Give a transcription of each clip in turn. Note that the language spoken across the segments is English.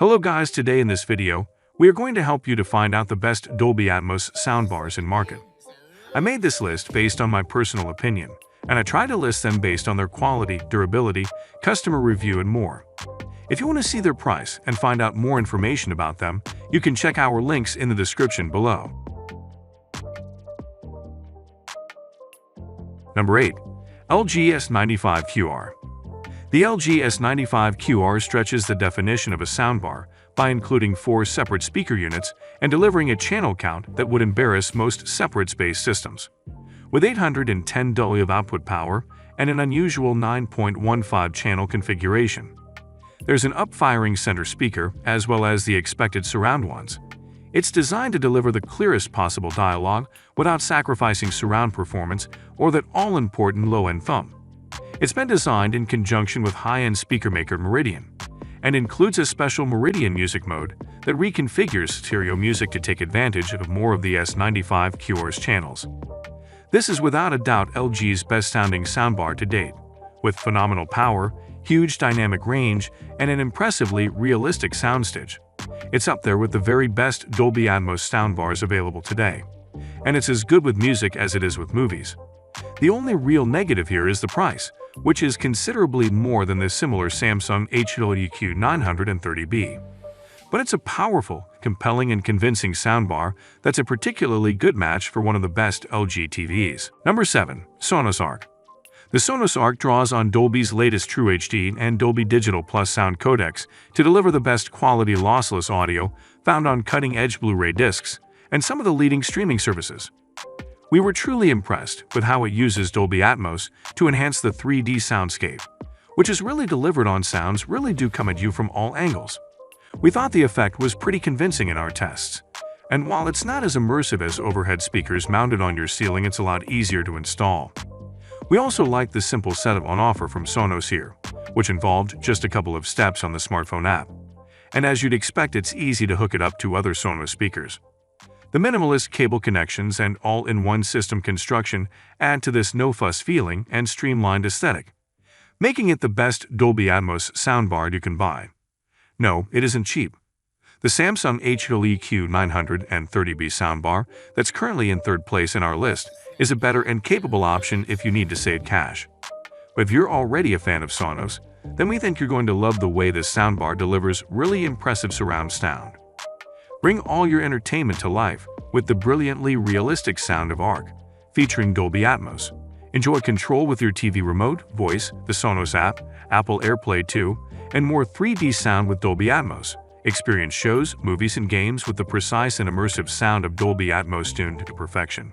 Hello guys, today in this video, we are going to help you to find out the best Dolby Atmos soundbars in market. I made this list based on my personal opinion, and I tried to list them based on their quality, durability, customer review, and more. If you want to see their price and find out more information about them, you can check our links in the description below. Number 8. LG S95QR. The LG S95QR stretches the definition of a soundbar by including 4 separate speaker units and delivering a channel count that would embarrass most separate space systems. With 810 dB of output power and an unusual 9.15 channel configuration. There's an up-firing center speaker as well as the expected surround ones. It's designed to deliver the clearest possible dialogue without sacrificing surround performance or that all-important low-end thump. It's been designed in conjunction with high-end speaker maker Meridian, and includes a special Meridian music mode that reconfigures stereo music to take advantage of more of the S95QR's channels. This is without a doubt LG's best-sounding soundbar to date, with phenomenal power, huge dynamic range, and an impressively realistic soundstage. It's up there with the very best Dolby Atmos soundbars available today, and it's as good with music as it is with movies. The only real negative here is the price, which is considerably more than the similar Samsung shohel 930B. But it's a powerful, compelling, and convincing soundbar that's a particularly good match for one of the best LG TVs. Number 7. Sonos Arc. The Sonos Arc draws on Dolby's latest True HD and Dolby Digital Plus sound codecs to deliver the best quality lossless audio found on cutting-edge Blu-ray discs and some of the leading streaming services. We were truly impressed with how it uses Dolby Atmos to enhance the 3D soundscape, which is really delivered on sounds really do come at you from all angles. We thought the effect was pretty convincing in our tests, and while it's not as immersive as overhead speakers mounted on your ceiling, it's a lot easier to install. We also liked the simple setup on offer from Sonos here, which involved just a couple of steps on the smartphone app. And as you'd expect, it's easy to hook it up to other Sonos speakers. The minimalist cable connections and all-in-one system construction add to this no-fuss feeling and streamlined aesthetic, making it the best Dolby Atmos soundbar you can buy. No, it isn't cheap. The Samsung shohel 930B soundbar that's currently in third place in our list is a better and capable option if you need to save cash. But if you're already a fan of Sonos, then we think you're going to love the way this soundbar delivers really impressive surround sound. Bring all your entertainment to life with the brilliantly realistic sound of Arc, featuring Dolby Atmos. Enjoy control with your TV remote, voice, the Sonos app, Apple AirPlay 2, and more 3D sound with Dolby Atmos. Experience shows, movies, and games with the precise and immersive sound of Dolby Atmos tuned to perfection.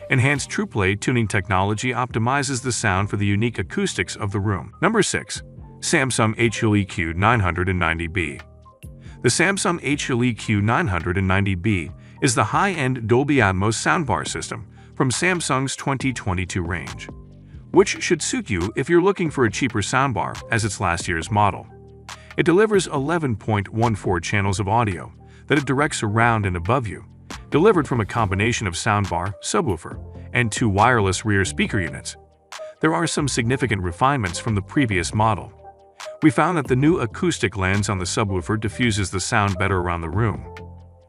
Enhanced TruePlay tuning technology optimizes the sound for the unique acoustics of the room. Number 6. Samsung shohel 990B. The Samsung shohel 990B is the high-end Dolby Atmos soundbar system from Samsung's 2022 range, which should suit you if you're looking for a cheaper soundbar as it's last year's model. It delivers 11.14 channels of audio that it directs around and above you, delivered from a combination of soundbar, subwoofer, and 2 wireless rear speaker units. There are some significant refinements from the previous model. We found that the new acoustic lens on the subwoofer diffuses the sound better around the room.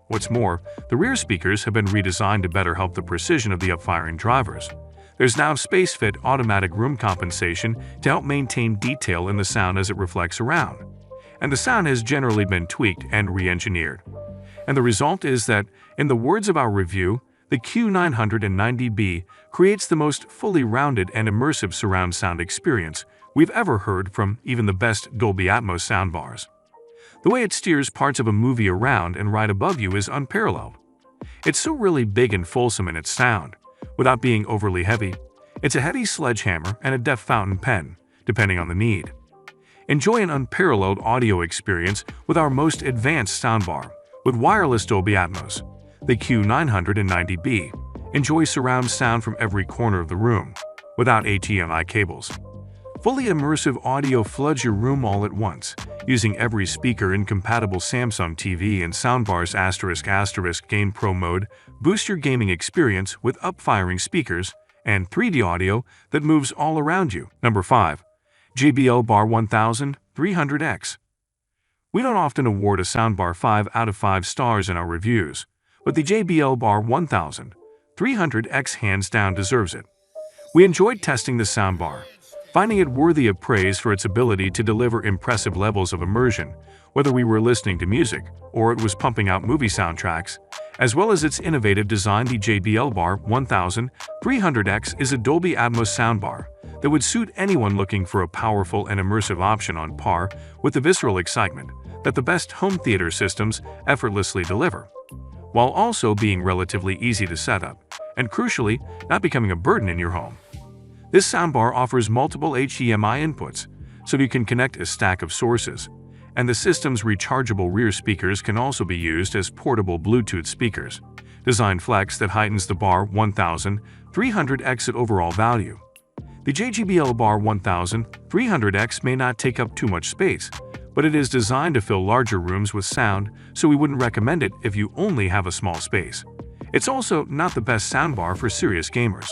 What's more, the rear speakers have been redesigned to better help the precision of the up-firing drivers. There's now space-fit automatic room compensation to help maintain detail in the sound as it reflects around. And the sound has generally been tweaked and re-engineered. And the result is that, in the words of our review, the Q990B creates the most fully rounded and immersive surround sound experience we've ever heard from even the best Dolby Atmos soundbars. The way it steers parts of a movie around and right above you is unparalleled. It's so really big and fulsome in its sound, without being overly heavy. It's a heavy sledgehammer and a deft fountain pen, depending on the need. Enjoy an unparalleled audio experience with our most advanced soundbar, with wireless Dolby Atmos, the Q990B. Enjoy surround sound from every corner of the room, without HDMI cables. Fully immersive audio floods your room all at once, using every speaker in compatible Samsung TV and soundbars *** Game Pro mode. Boost your gaming experience with up-firing speakers and 3D audio that moves all around you. Number 5. JBL Bar 1300X. We don't often award a soundbar 5 out of 5 stars in our reviews, but the JBL Bar 1300 300X hands down deserves it. We enjoyed testing the soundbar, finding it worthy of praise for its ability to deliver impressive levels of immersion, whether we were listening to music or it was pumping out movie soundtracks, as well as its innovative design. The JBL Bar 1300X is a Dolby Atmos soundbar that would suit anyone looking for a powerful and immersive option on par with the visceral excitement that the best home theater systems effortlessly deliver, while also being relatively easy to set up and, crucially, not becoming a burden in your home. This soundbar offers multiple HDMI inputs, so you can connect a stack of sources, and the system's rechargeable rear speakers can also be used as portable Bluetooth speakers. Design flex that heightens the Bar 1300X overall value. The JBL Bar 1300X may not take up too much space, but it is designed to fill larger rooms with sound, so we wouldn't recommend it if you only have a small space. It's also not the best soundbar for serious gamers.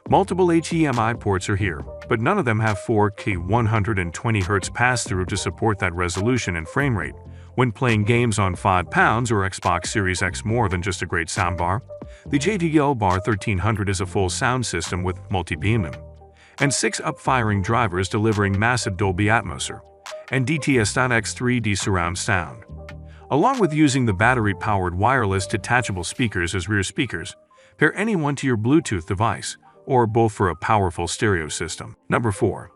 Multiple HDMI ports are here, but none of them have 4K 120Hz pass-through to support that resolution and frame rate. When playing games on £5 or Xbox Series X, more than just a great soundbar, the JBL Bar 1300 is a full sound system with multi-beam and 6 up-firing drivers delivering massive Dolby Atmos and DTS.X 3D surround sound. Along with using the battery-powered wireless detachable speakers as rear speakers, pair any one to your Bluetooth device, or both for a powerful stereo system. Number 4.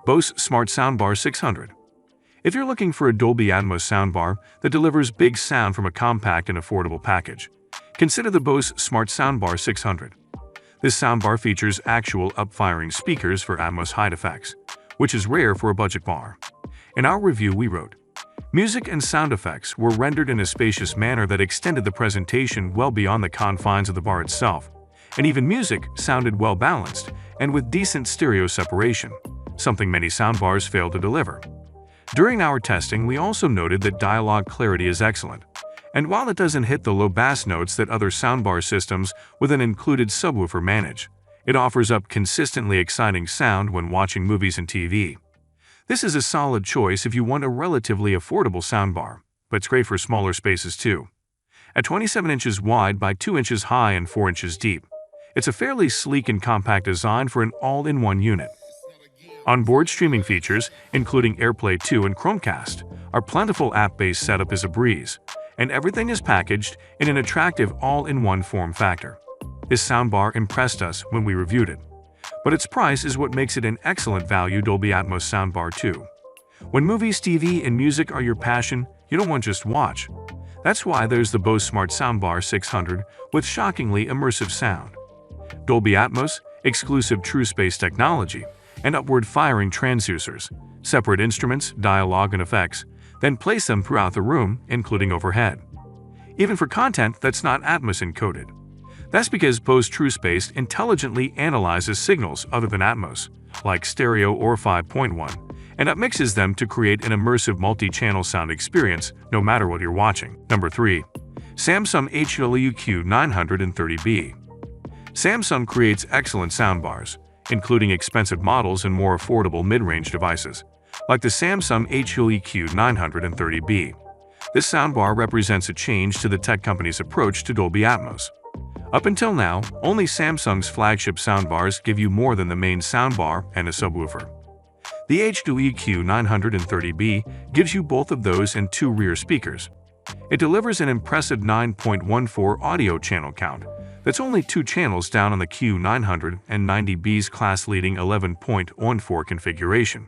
Bose Smart Soundbar 600. If you're looking for a Dolby Atmos soundbar that delivers big sound from a compact and affordable package, consider the Bose Smart Soundbar 600. This soundbar features actual up-firing speakers for Atmos height effects, which is rare for a budget bar. In our review, we wrote, "Music and sound effects were rendered in a spacious manner that extended the presentation well beyond the confines of the bar itself, and even music sounded well balanced and with decent stereo separation, something many soundbars fail to deliver." During our testing, we also noted that dialogue clarity is excellent, and while it doesn't hit the low bass notes that other soundbar systems with an included subwoofer manage, it offers up consistently exciting sound when watching movies and TV. This is a solid choice if you want a relatively affordable soundbar, but it's great for smaller spaces too. At 27 inches wide by 2 inches high and 4 inches deep, it's a fairly sleek and compact design for an all-in-one unit. Onboard streaming features, including AirPlay 2 and Chromecast, our plentiful app-based setup is a breeze, and everything is packaged in an attractive all-in-one form factor. This soundbar impressed us when we reviewed it, but its price is what makes it an excellent value Dolby Atmos soundbar too. When movies, TV, and music are your passion, you don't want just watch. That's why there's the Bose Smart Soundbar 600 with shockingly immersive sound, Dolby Atmos, exclusive true space technology, and upward-firing transducers, separate instruments, dialogue, and effects, then place them throughout the room, including overhead. Even for content that's not Atmos encoded. That's because Bose TrueSpace intelligently analyzes signals other than Atmos, like stereo or 5.1, and upmixes them to create an immersive multi-channel sound experience no matter what you're watching. Number 3. Samsung HLEQ930B. Samsung creates excellent soundbars, including expensive models and more affordable mid-range devices, like the Samsung HLEQ930B. This soundbar represents a change to the tech company's approach to Dolby Atmos. Up until now, only Samsung's flagship soundbars give you more than the main soundbar and a subwoofer. The HLEQ930B gives you both of those and 2 rear speakers. It delivers an impressive 9.14 audio channel count that's only 2 channels down on the Q990B's class-leading 11.14 configuration,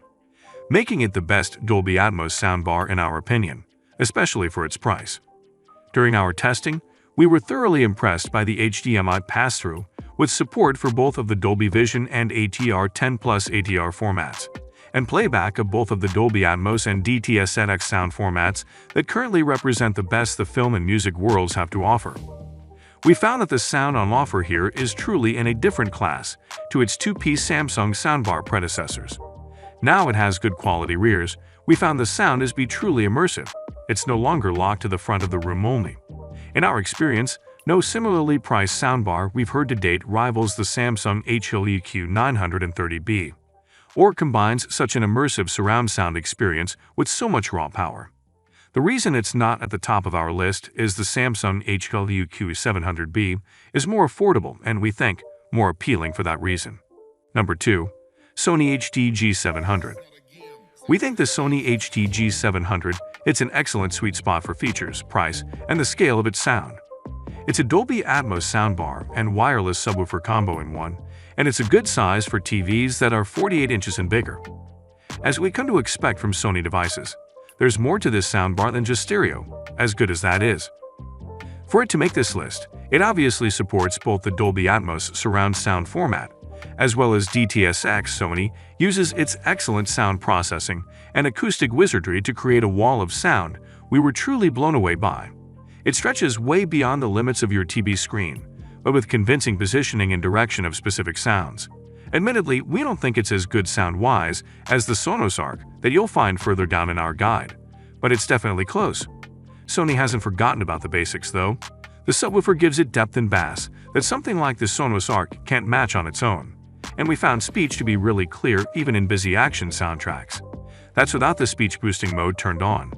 making it the best Dolby Atmos soundbar in our opinion, especially for its price. During our testing, we were thoroughly impressed by the HDMI pass-through, with support for both of the Dolby Vision and ATR 10 Plus ATR formats, and playback of both of the Dolby Atmos and DTS-X sound formats that currently represent the best the film and music worlds have to offer. We found that the sound on offer here is truly in a different class to its 2-piece Samsung soundbar predecessors. Now it has good quality rears. We found the sound is be truly immersive. It's no longer locked to the front of the room only. In our experience, no similarly priced soundbar we've heard to date rivals the Samsung HLEQ930B, or combines such an immersive surround sound experience with so much raw power. The reason it's not at the top of our list is the Samsung HLUQ700B is more affordable and, we think, more appealing for that reason. Number 2. Sony HD-G700. We think the Sony HD-G700 hits an excellent sweet spot for features, price, and the scale of its sound. It's a Dolby Atmos soundbar and wireless subwoofer combo in one, and it's a good size for TVs that are 48 inches and bigger. As we come to expect from Sony devices, there's more to this soundbar than just stereo, as good as that is. For it to make this list, it obviously supports both the Dolby Atmos surround sound format, as well as DTS:X. Sony uses its excellent sound processing and acoustic wizardry to create a wall of sound we were truly blown away by. It stretches way beyond the limits of your TV screen, but with convincing positioning and direction of specific sounds. Admittedly, we don't think it's as good sound-wise as the Sonos Arc that you'll find further down in our guide, but it's definitely close. Sony hasn't forgotten about the basics, though. The subwoofer gives it depth and bass that something like the Sonos Arc can't match on its own, and we found speech to be really clear even in busy action soundtracks. That's without the speech boosting mode turned on.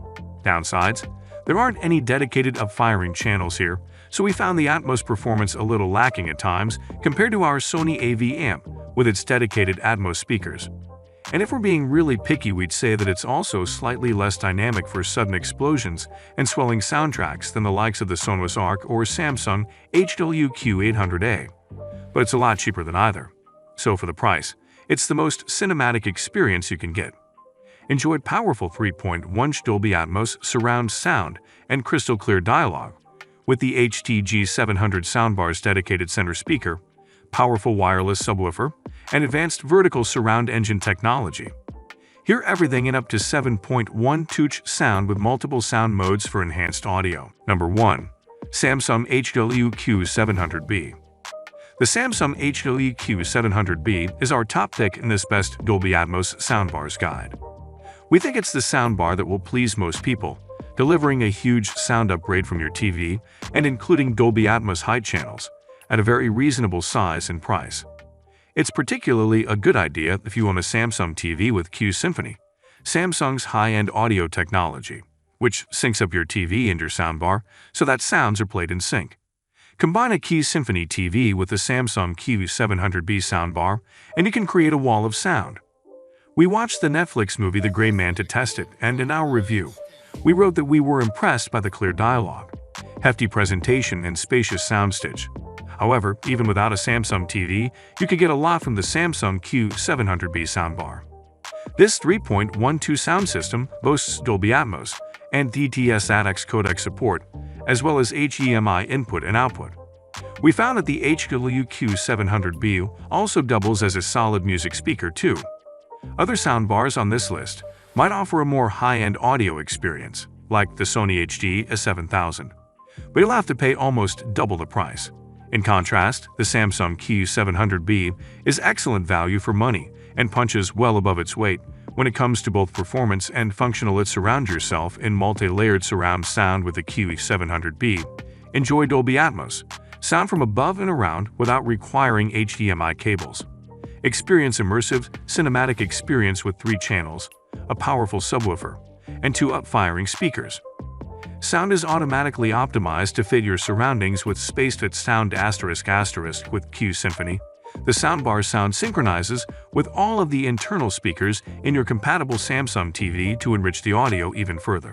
Downsides? There aren't any dedicated up-firing channels here, so we found the Atmos performance a little lacking at times compared to our Sony AV amp with its dedicated Atmos speakers. And if we're being really picky, we'd say that it's also slightly less dynamic for sudden explosions and swelling soundtracks than the likes of the Sonos Arc or Samsung HWQ800A. But it's a lot cheaper than either. So for the price, it's the most cinematic experience you can get. Enjoyed powerful 3.1 Dolby Atmos surround sound and crystal clear dialogue with the HDG700 soundbar's dedicated center speaker, powerful wireless subwoofer, and advanced vertical surround engine technology. Hear everything in up to 7.1 touch sound with multiple sound modes for enhanced audio. Number 1. Samsung HWQ700B. The Samsung HWQ700B is our top pick in this Best Dolby Atmos Soundbars guide. We think it's the soundbar that will please most people, delivering a huge sound upgrade from your TV and including Dolby Atmos height channels at a very reasonable size and price. It's particularly a good idea if you own a Samsung TV with Q Symphony, Samsung's high-end audio technology, which syncs up your TV and your soundbar so that sounds are played in sync. Combine a Q Symphony TV with the Samsung Q700B soundbar, and you can create a wall of sound. We watched the Netflix movie The Gray Man to test it, and in our review, we wrote that we were impressed by the clear dialogue, hefty presentation, and spacious soundstage. However, even without a Samsung TV, you could get a lot from the Samsung Q700B soundbar. This 3.12 sound system boasts Dolby Atmos and DTS::X codec support, as well as HDMI input and output. We found that the HWQ700B also doubles as a solid music speaker too. Other soundbars on this list might offer a more high-end audio experience, like the Sony HD-A7000, but you'll have to pay almost double the price. In contrast, the Samsung Q700B is excellent value for money and punches well above its weight when it comes to both performance and functional. Surround yourself in multi-layered surround sound with the Q700B. Enjoy Dolby Atmos, sound from above and around without requiring HDMI cables. Experience immersive, cinematic experience with 3 channels, a powerful subwoofer, and 2 up-firing speakers. Sound is automatically optimized to fit your surroundings with SpaceFit Sound *** with Q Symphony. The soundbar sound synchronizes with all of the internal speakers in your compatible Samsung TV to enrich the audio even further.